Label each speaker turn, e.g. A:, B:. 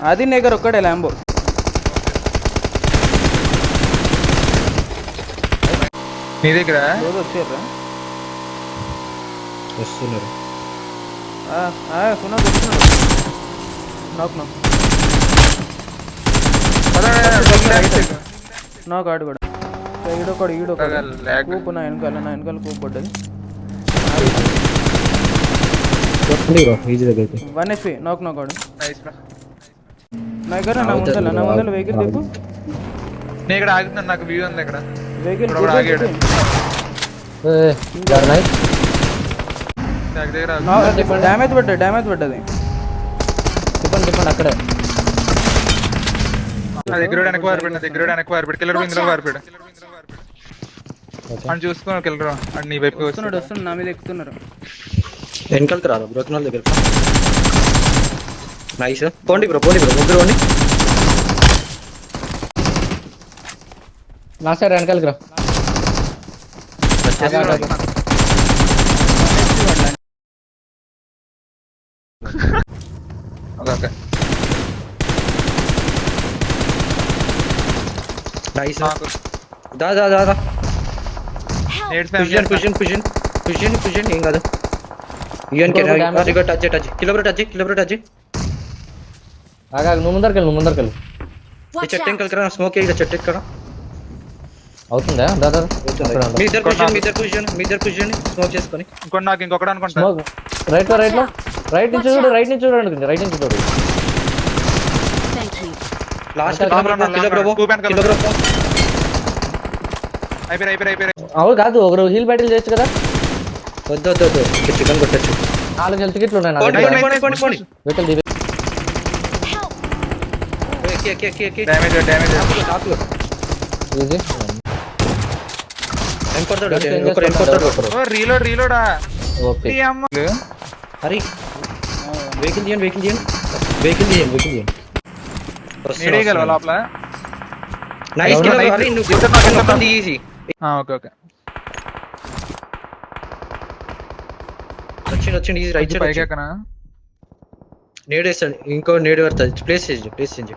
A: అది నేగర్ ఒక్కడే ల్యాంబో.
B: నీ దగ్గర
A: వచ్చారా
C: వస్తున్నారు.
A: సునాకు వస్తున్నాడు. నాకు నాకు ఆడు కూడా ఈడొకడు కూపు నా వెనకాల కూపు పడ్డది. 1 HP నాకు ఆడు నా దగ్గర నా ముందర వెహికల్ చెప్పు.
B: నేను ఇక్కడ ఆగుతున్నాను, నాకు వ్యూ ఉంది ఇక్కడ.
A: వెహికల్ డ్యామేజ్ పడ్డది.
C: చెప్పండి అక్కడే
B: దగ్గర వెనక్కి వారిపెట్టు కిల్లర్ ఇందులో వారిపెడు అని చూసుకున్నాను. కిల్లర్ అని నీ వైపు
A: వస్తున్నాడు. నా మీద ఎక్కుతున్నారు.
C: వెనకాలకి రాదు బ్రోకిన వాళ్ళ దగ్గర. నైస్. పోండి బ్రో ముగ్గురు పోండి. నా సైడ్ వెనకాలకి రా.
B: Okay
C: nice. దా పుషన్ ఏం కాదు. Touch kilo touch. నువ్వు ముందరికెళ్ళి చెట్టు ఇంకెళ్ళి స్మోక్ చెట్టు ఎక్కడ అవుతుందా? దాదా మీ ఇద్దరు పొజిషన్ స్మోక్ చేసుకొని
B: ఇంకోటి నాకు ఇంకొకటి అనుకుంటా.
C: రైట్ నుంచి చూడండి. లాస్ట్
B: అయిపోయి
C: అవును కాదు, ఒకరు హీల్ బ్యాటిల్ చేయొచ్చు కదా. వద్దు చికెన్ కొట్టచ్చు. 4 హెల్త్ కిట్లు ఉన్నాయి.
B: రీలోడ్
C: హరి వెహికల్ తీయండి.
B: లోపల
C: ఈజీ.
B: ఓకే
C: వచ్చింది ఈజీ. రైట్ సైడ్
B: పైకి ఎక్కనా
C: నేడేస్తాడు. ఇంకో నేడు పడుతుంది. Place change